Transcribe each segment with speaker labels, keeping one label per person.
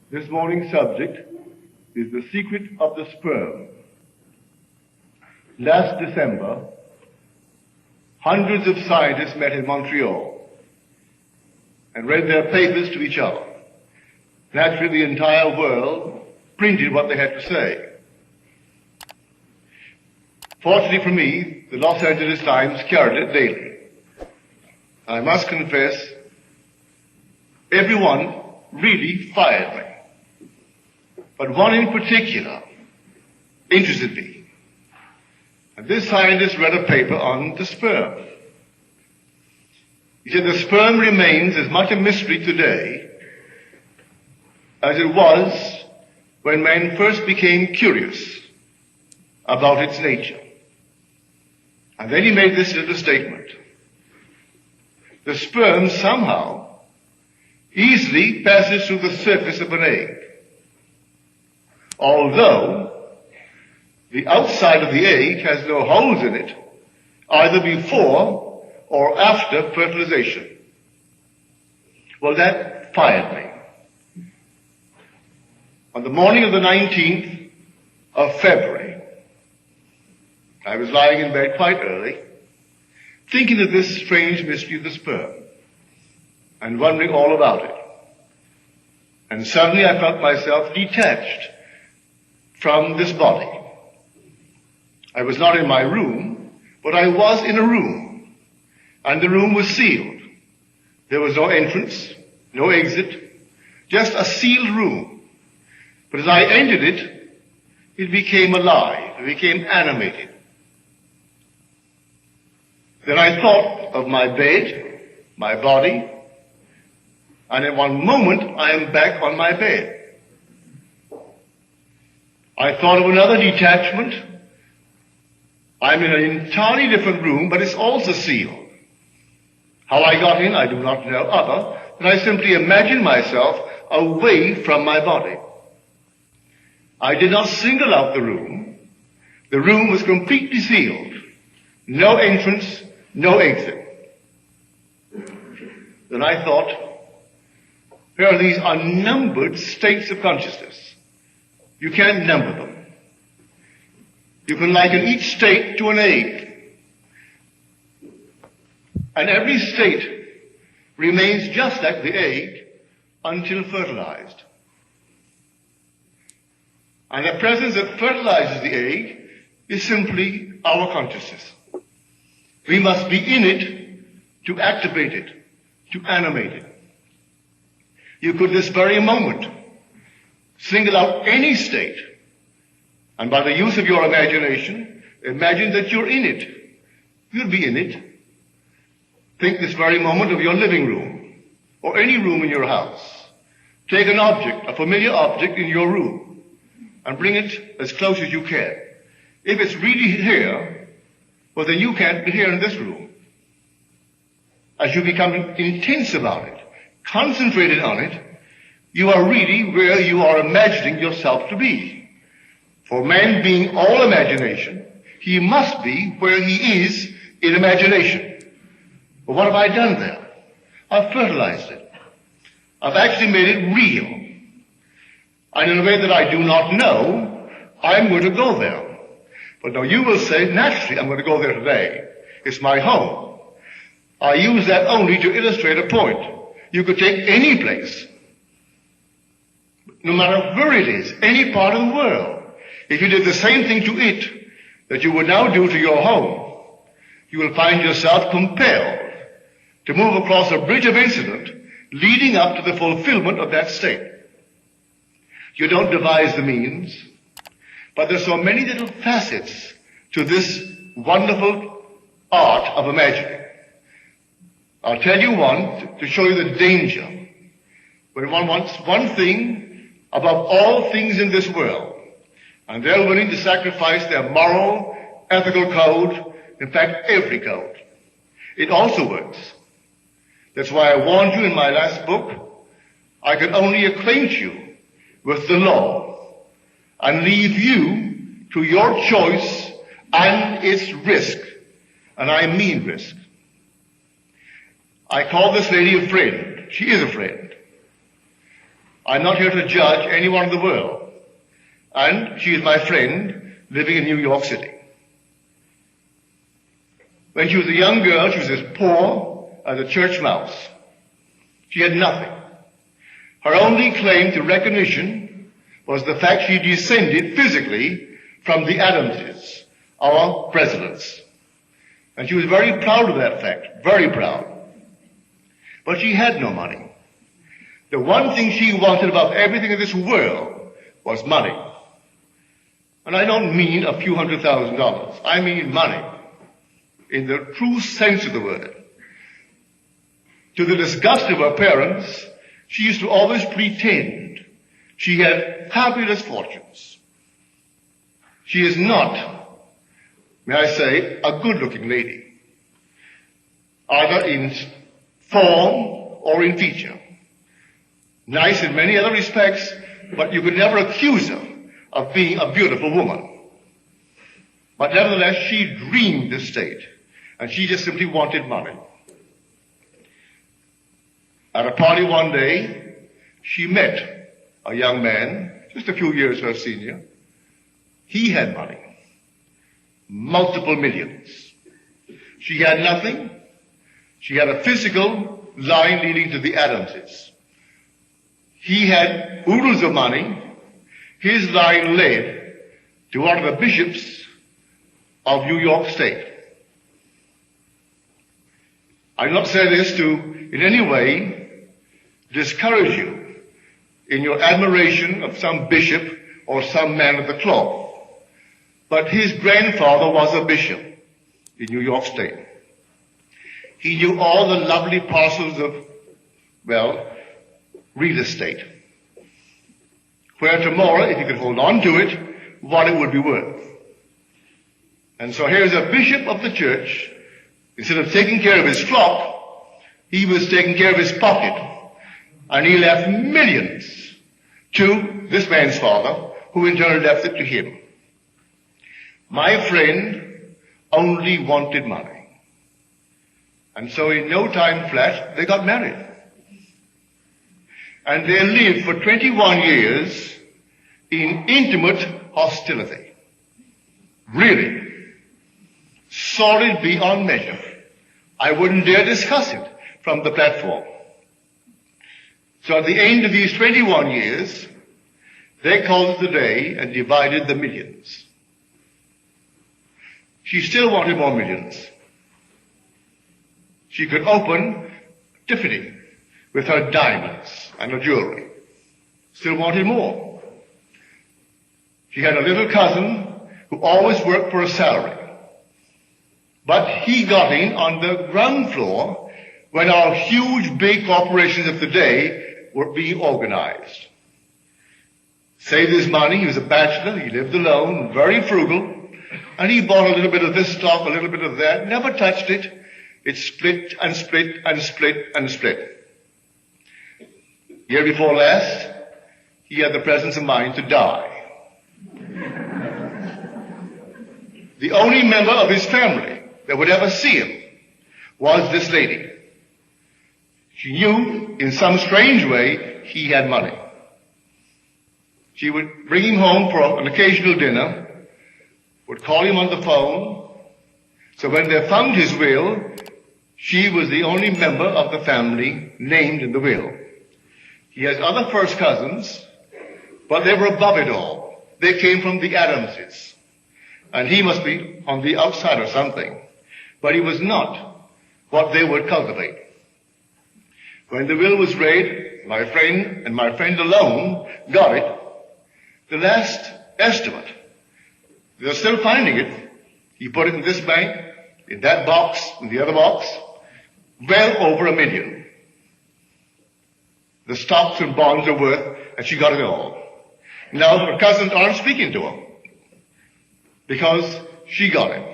Speaker 1: This morning's subject is the secret of the sperm. Last December, hundreds of scientists met in Montreal and read their papers to each other. Naturally, the entire world printed what they had to say. Fortunately for me, the Los Angeles Times carried it daily. I must confess, everyone really fired me. But one in particular interested me. And this scientist read a paper on the sperm. He said the sperm remains as much a mystery today as it was when man first became curious about its nature. And then he made this little statement. The sperm somehow easily passes through the surface of an egg, although the outside of the egg has no holes in it, either before or after fertilization. Well, that fired me. On the morning of the 19th of February, I was lying in bed quite early, thinking of this strange mystery of the sperm, and wondering all about it. And suddenly I felt myself detached from this body. I was not in my room, but I was in a room, and the room was sealed. There was no entrance, no exit, just a sealed room. But as I entered it, it became alive, it became animated. Then I thought of my bed, my body, and in one moment I am back on my bed. I thought of another detachment. I'm in an entirely different room, but it's also sealed. How I got in, I do not know, other than I simply imagined myself away from my body. I did not single out the room. The room was completely sealed. No entrance, no exit. Then I thought, there are these unnumbered states of consciousness. You can't number them. You can liken each state to an egg. And every state remains just like the egg until fertilized. And the presence that fertilizes the egg is simply our consciousness. We must be in it to activate it, to animate it. You could this very moment single out any state, and by the use of your imagination, imagine that you're in it. You'll be in it. Think this very moment of your living room, or any room in your house. Take an object, a familiar object in your room, and bring it as close as you can. If it's really here, well then you can't be here in this room. As you become intense about it, concentrated on it, you are really where you are imagining yourself to be. For man being all imagination, he must be where he is in imagination. But what have I done there? I've fertilized it. I've actually made it real. And in a way that I do not know, I'm going to go there. But now you will say, naturally, I'm going to go there today. It's my home. I use that only to illustrate a point. You could take any place, no matter where it is, any part of the world. If you did the same thing to it that you would now do to your home, you will find yourself compelled to move across a bridge of incident leading up to the fulfillment of that state. You don't devise the means, but there's so many little facets to this wonderful art of imagining. I'll tell you one to show you the danger. When one wants one thing above all things in this world, and they're willing to sacrifice their moral, ethical code, in fact, every code. It also works. That's why I warned you in my last book, I can only acquaint you with the law and leave you to your choice and its risk. And I mean risk. I call this lady a friend. She is a friend. I'm not here to judge anyone in the world. And she is my friend living in New York City. When she was a young girl, she was as poor as a church mouse. She had nothing. Her only claim to recognition was the fact she descended physically from the Adamses, our presidents. And she was very proud of that fact, very proud. But she had no money. The one thing she wanted above everything in this world was money. And I don't mean a few $100,000. I mean money, in the true sense of the word. To the disgust of her parents, she used to always pretend she had fabulous fortunes. She is not, may I say, a good-looking lady, either in form or in feature. Nice in many other respects, but you could never accuse her of being a beautiful woman. But nevertheless, she dreamed the state, and she just simply wanted money. At a party one day, she met a young man, just a few years her senior. He had money, multiple millions. She had nothing. She had a physical line leading to the Adamses. He had oodles of money. His line led to one of the bishops of New York State. I do not say this to in any way discourage you in your admiration of some bishop or some man of the cloth. But his grandfather was a bishop in New York State. He knew all the lovely parcels of, well, real estate, where tomorrow, if you could hold on to it, what it would be worth. And so here's a bishop of the church. Instead of taking care of his flock, he was taking care of his pocket. And he left millions to this man's father, who in turn left it to him. My friend only wanted money. And so in no time flat, they got married. And they lived for 21 years in intimate hostility. Really. Solid beyond measure. I wouldn't dare discuss it from the platform. So at the end of these 21 years, they called it a day and divided the millions. She still wanted more millions. She could open Tiffany with her diamonds and her jewelry. Still wanted more. She had a little cousin who always worked for a salary. But he got in on the ground floor when our huge big corporations of the day were being organized. Saved his money. He was a bachelor. He lived alone, very frugal. And he bought a little bit of this stock, a little bit of that, never touched it. It split and split and split and split. Year before last, he had the presence of mind to die. The only member of his family that would ever see him was this lady. She knew in some strange way he had money. She would bring him home for an occasional dinner, would call him on the phone. So when they found his will, she was the only member of the family named in the will. He has other first cousins, but they were above it all. They came from the Adamses. And he must be on the outside or something. But he was not what they would cultivate. When the will was read, my friend alone got it. The last estimate, they're still finding it. He put it in this bank, in that box, in the other box, well over $1 million. The stocks and bonds are worth, and she got it all. Now her cousins aren't speaking to her because she got it.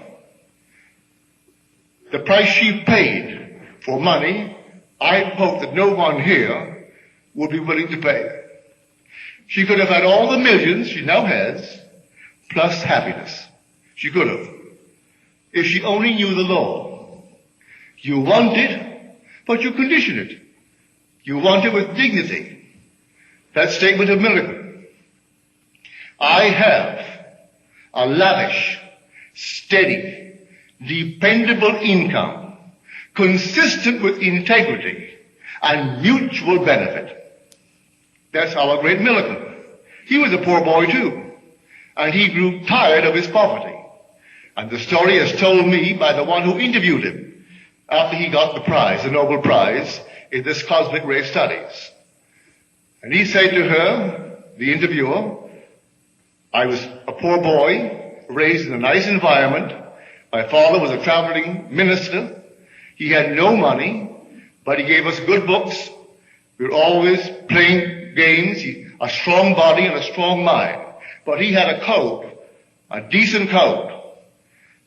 Speaker 1: The price she paid for money, I hope that no one here would be willing to pay. She could have had all the millions she now has, plus happiness. She could have. If she only knew the law. You want it, but you condition it. You want it with dignity. that statement of Millikan. I have a lavish, steady, dependable income consistent with integrity and mutual benefit. That's our great Millikan. He was a poor boy too, and he grew tired of his poverty. And the story is told me by the one who interviewed him after he got the prize, the Nobel Prize, in this cosmic ray studies. And he said to her, the interviewer, I was a poor boy, raised in a nice environment. My father was a traveling minister. He had no money, but he gave us good books. We were always playing games, a strong body and a strong mind. But he had a code, a decent code.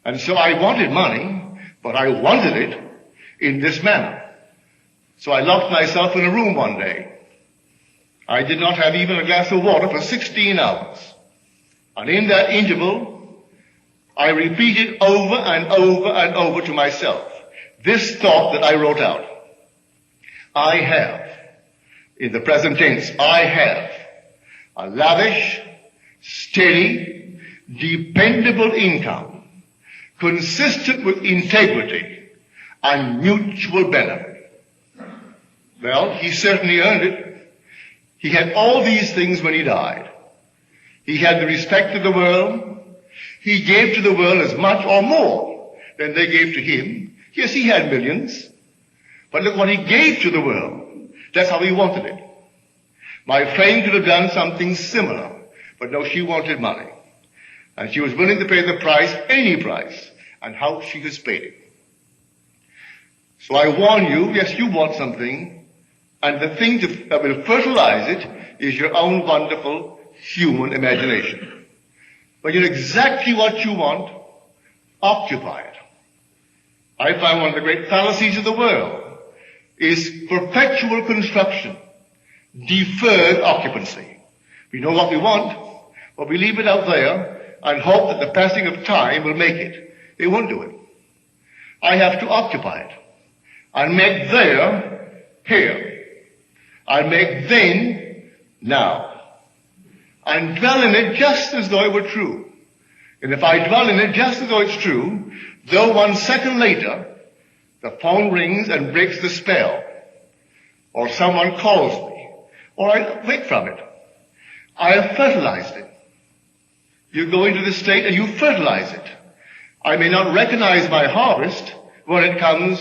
Speaker 1: And so I wanted money, but I wanted it in this manner. So I locked myself in a room one day. I did not have even a glass of water for 16 hours. And in that interval, I repeated over and over and over to myself this thought that I wrote out. I have, in the present tense, I have a lavish, steady, dependable income consistent with integrity and mutual benefit. Well, he certainly earned it. He had all these things when he died. He had the respect of the world. He gave to the world as much or more than they gave to him. Yes, he had millions. But look what he gave to the world. That's how he wanted it. My friend could have done something similar, but no, she wanted money. And she was willing to pay the price, any price, and how she has paid it. So I warn you, yes, you want something, and the thing that will fertilize it is your own wonderful human imagination. When you know exactly what you want, occupy it. I find one of the great fallacies of the world is perpetual construction, deferred occupancy. We know what we want, but we leave it out there and hope that the passing of time will make it. It won't do it. I have to occupy it and make there here. I make then now. And dwell in it just as though it were true. And if I dwell in it just as though it's true, though 1 second later the phone rings and breaks the spell, or someone calls me, or I wake from it, I have fertilized it. You go into this state and you fertilize it. I may not recognize my harvest when it comes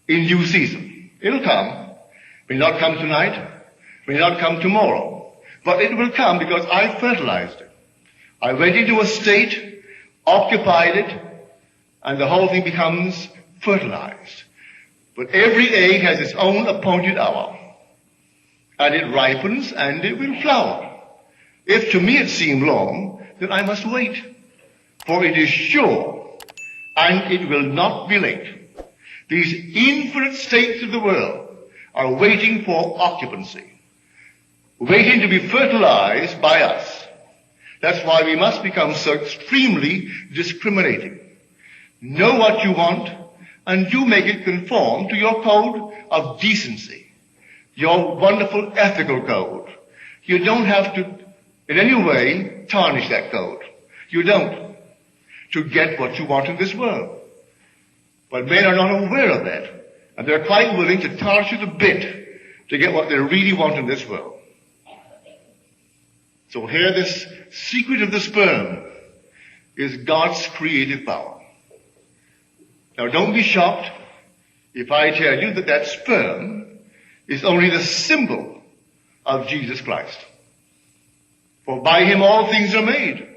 Speaker 1: in due season. It'll come. It may not come tonight. It may not come tomorrow. But it will come because I fertilized it. I went into a state, occupied it, and the whole thing becomes fertilized. But every egg has its own appointed hour. And it ripens and it will flower. If to me it seem long, then I must wait, for it is sure, and it will not be late. These infinite states of the world are waiting for occupancy, waiting to be fertilized by us. That's why we must become so extremely discriminating. Know what you want, and do make it conform to your code of decency, your wonderful ethical code. You don't have to in any way tarnish that code. You don't. To get what you want in this world. But men are not aware of that. And they're quite willing to tarnish it a bit to get what they really want in this world. So here this secret of the sperm is God's creative power. Now don't be shocked if I tell you that that sperm is only the symbol of Jesus Christ. For by him all things are made.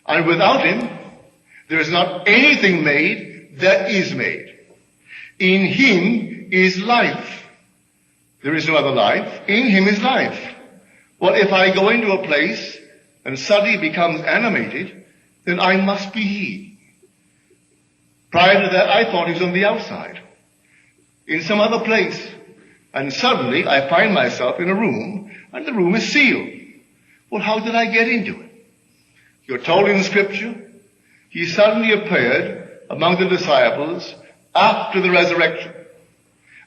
Speaker 1: And without him, there is not anything made that is made. In him is life. There is no other life. In him is life. Well, if I go into a place and suddenly it becomes animated, then I must be he. Prior to that, I thought he was on the outside, in some other place. And suddenly I find myself in a room, and the room is sealed. Well, how did I get into it? You're told in Scripture, he suddenly appeared among the disciples after the resurrection,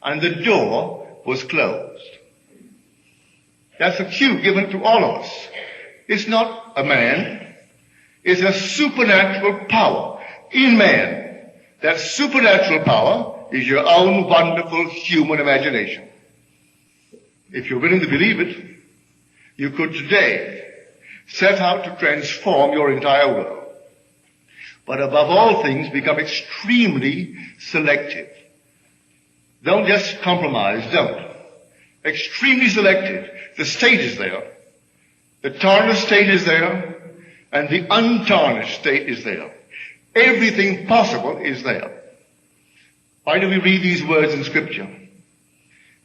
Speaker 1: and the door was closed. That's a cue given to all of us. It's not a man. It's a supernatural power in man. That supernatural power is your own wonderful human imagination. If you're willing to believe it, you could today set out to transform your entire world. But above all things, become extremely selective. Don't just compromise, don't. Extremely selective. The state is there. The tarnished state is there. And the untarnished state is there. Everything possible is there. Why do we read these words in Scripture?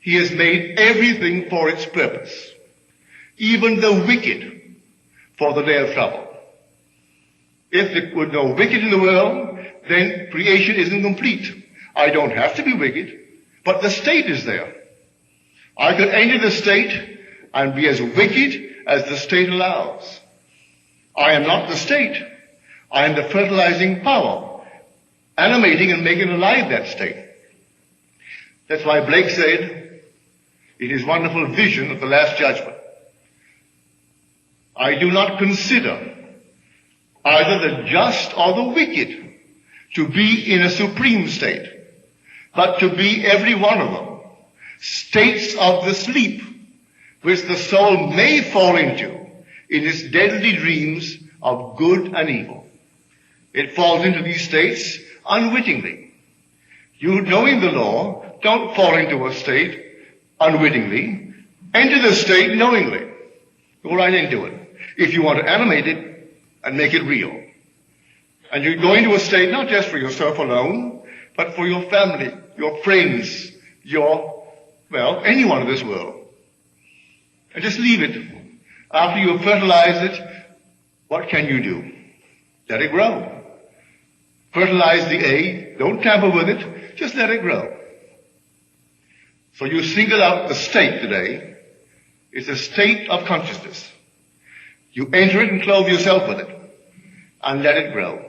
Speaker 1: He has made everything for its purpose. Even the wicked for the day of trouble. If there were no wicked in the world, then creation isn't complete. I don't have to be wicked, but the state is there. I could enter the state and be as wicked as the state allows. I am not the state. I am the fertilizing power, animating and making alive that state. That's why Blake said, in his wonderful vision of the Last Judgment, I do not consider either the just or the wicked to be in a supreme state, but to be every one of them states of the sleep which the soul may fall into in its deadly dreams of good and evil. It falls into these states unwittingly. You, knowing the law, don't fall into a state unwittingly. Enter the state knowingly. Go right into it. If you want to animate it and make it real. And you go into a state not just for yourself alone, but for your family, your friends, anyone in this world. And just leave it. After you have fertilized it, what can you do? Let it grow. Fertilize the egg. Don't tamper with it. Just let it grow. So you single out the state today. It's a state of consciousness. You enter it and clothe yourself with it. And let it grow.